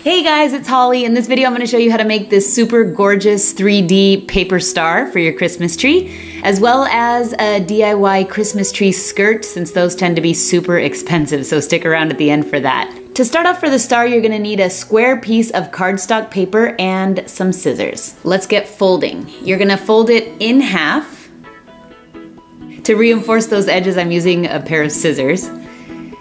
Hey guys, it's Holly. In this video, I'm going to show you how to make this super gorgeous 3D paper star for your Christmas tree, as well as a DIY Christmas tree skirt, since those tend to be super expensive, so stick around at the end for that. To start off for the star, you're going to need a square piece of cardstock paper and some scissors. Let's get folding. You're going to fold it in half. To reinforce those edges, I'm using a pair of scissors.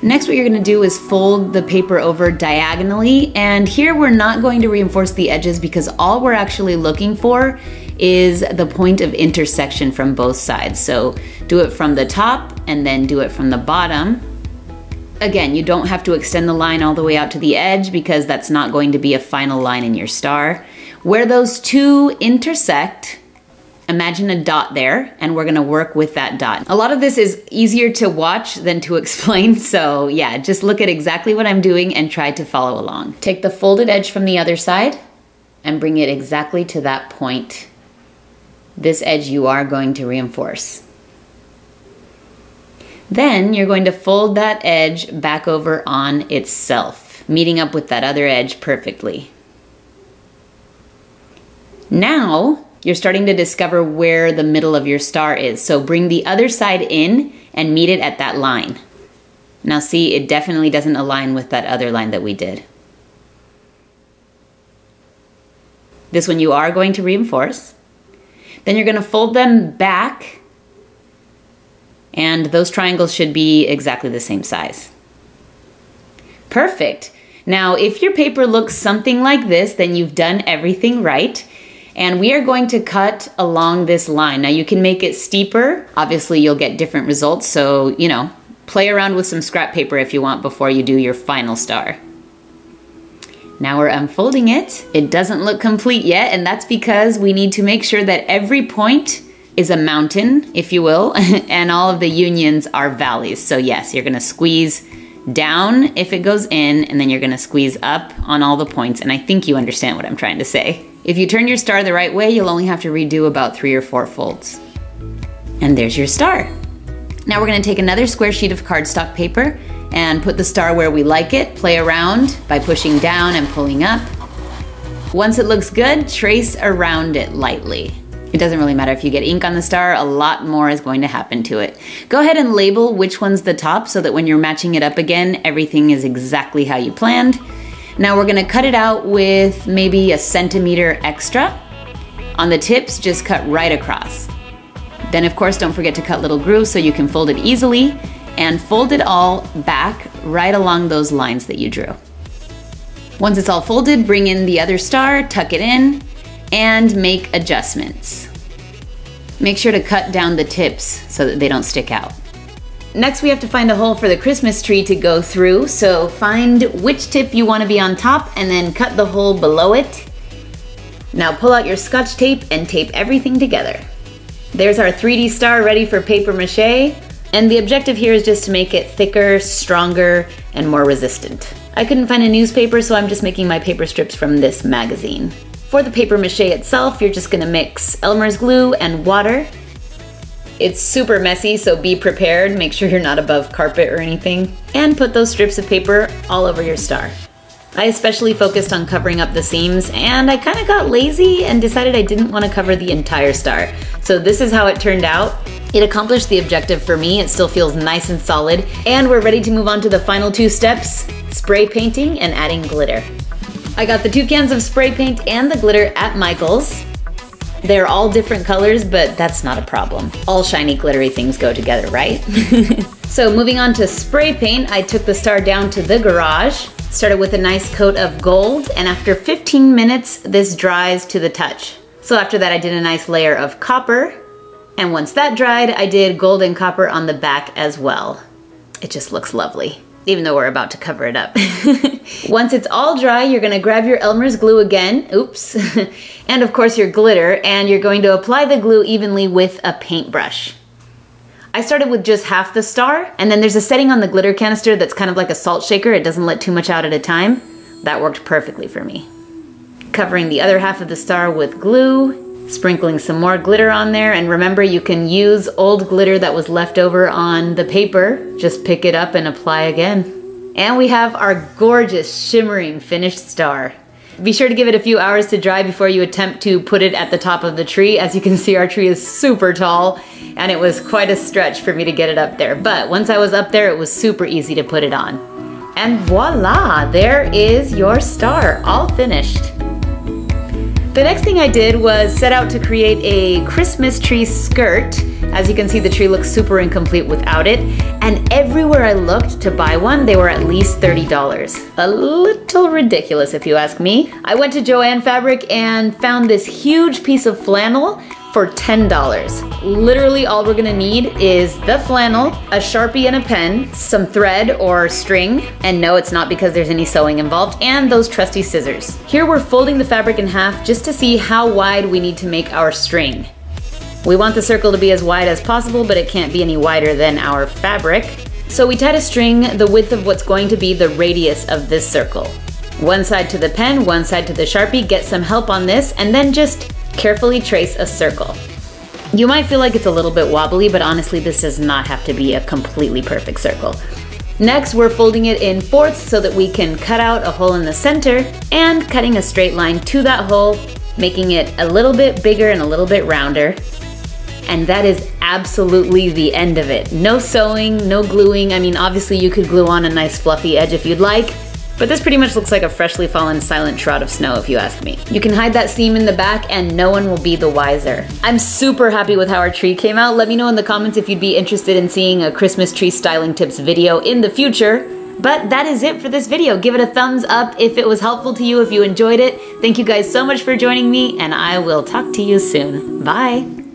Next, what you're going to do is fold the paper over diagonally, and here we're not going to reinforce the edges because all we're actually looking for is the point of intersection from both sides. So do it from the top and then do it from the bottom. Again, you don't have to extend the line all the way out to the edge because that's not going to be a final line in your star. Where those two intersect, imagine a dot there, and we're gonna work with that dot. A lot of this is easier to watch than to explain, so yeah, just look at exactly what I'm doing and try to follow along. Take the folded edge from the other side and bring it exactly to that point. This edge you are going to reinforce. Then you're going to fold that edge back over on itself, meeting up with that other edge perfectly. Now, you're starting to discover where the middle of your star is. So bring the other side in and meet it at that line. Now see, it definitely doesn't align with that other line that we did. This one you are going to reinforce. Then you're going to fold them back, and those triangles should be exactly the same size. Perfect. Now, if your paper looks something like this, then you've done everything right. And we are going to cut along this line. Now you can make it steeper. Obviously you'll get different results, so play around with some scrap paper if you want before you do your final star. Now we're unfolding it. It doesn't look complete yet, and that's because we need to make sure that every point is a mountain, if you will, and all of the unions are valleys. So yes, you're gonna squeeze down if it goes in, and then you're gonna squeeze up on all the points, and I think you understand what I'm trying to say. If you turn your star the right way, you'll only have to redo about 3 or 4 folds. And there's your star. Now we're gonna take another square sheet of cardstock paper and put the star where we like it, play around by pushing down and pulling up. Once it looks good, trace around it lightly. It doesn't really matter if you get ink on the star, a lot more is going to happen to it. Go ahead and label which one's the top so that when you're matching it up again, everything is exactly how you planned. Now we're gonna cut it out with maybe 1 centimeter extra. On the tips, just cut right across. Then of course, don't forget to cut little grooves so you can fold it easily, and fold it all back right along those lines that you drew. Once it's all folded, bring in the other star, tuck it in, and make adjustments. Make sure to cut down the tips so that they don't stick out. Next, we have to find a hole for the Christmas tree to go through, so find which tip you want to be on top and then cut the hole below it. Now pull out your Scotch tape and tape everything together. There's our 3D star ready for paper mache, and the objective here is just to make it thicker, stronger, and more resistant. I couldn't find a newspaper, so I'm just making my paper strips from this magazine. For the paper mache itself, you're just gonna mix Elmer's glue and water. It's super messy, so be prepared. Make sure you're not above carpet or anything. And put those strips of paper all over your star. I especially focused on covering up the seams, and I kind of got lazy and decided I didn't want to cover the entire star. So this is how it turned out. It accomplished the objective for me. It still feels nice and solid. And we're ready to move on to the final 2 steps, spray painting and adding glitter. I got the 2 cans of spray paint and the glitter at Michael's. They're all different colors, but that's not a problem. All shiny glittery things go together, right? So moving on to spray paint, I took the star down to the garage, started with a nice coat of gold, and after 15 minutes, this dries to the touch. So after that, I did a nice layer of copper, and once that dried, I did gold and copper on the back as well. It just looks lovely, even though we're about to cover it up. Once it's all dry, you're gonna grab your Elmer's glue again, oops, and of course your glitter, and you're going to apply the glue evenly with a paintbrush. I started with just half the star, and then there's a setting on the glitter canister that's kind of like a salt shaker. It doesn't let too much out at a time. That worked perfectly for me. Covering the other half of the star with glue, sprinkling some more glitter on there, and remember you can use old glitter that was left over on the paper. Just pick it up and apply again. And we have our gorgeous, shimmering, finished star. Be sure to give it a few hours to dry before you attempt to put it at the top of the tree. As you can see, our tree is super tall, and it was quite a stretch for me to get it up there. But once I was up there, it was super easy to put it on. And voila, there is your star, all finished. The next thing I did was set out to create a Christmas tree skirt. As you can see, the tree looks super incomplete without it. And everywhere I looked to buy one, they were at least $30. A little ridiculous if you ask me. I went to Joann Fabric and found this huge piece of flannel for $10. Literally all we're gonna need is the flannel, a Sharpie and a pen, some thread or string, and no, it's not because there's any sewing involved, and those trusty scissors. Here we're folding the fabric in half just to see how wide we need to make our string. We want the circle to be as wide as possible, but it can't be any wider than our fabric. So we tied a string the width of what's going to be the radius of this circle. One side to the pen, one side to the Sharpie, get some help on this, and then just carefully trace a circle. You might feel like it's a little bit wobbly, but honestly this does not have to be a completely perfect circle. Next, we're folding it in fourths so that we can cut out a hole in the center and cutting a straight line to that hole, making it a little bit bigger and a little bit rounder. And that is absolutely the end of it. No sewing, no gluing. I mean, obviously you could glue on a nice fluffy edge if you'd like, but this pretty much looks like a freshly fallen silent shroud of snow if you ask me. You can hide that seam in the back and no one will be the wiser. I'm super happy with how our tree came out. Let me know in the comments if you'd be interested in seeing a Christmas tree styling tips video in the future. But that is it for this video. Give it a thumbs up if it was helpful to you, if you enjoyed it. Thank you guys so much for joining me, and I will talk to you soon. Bye.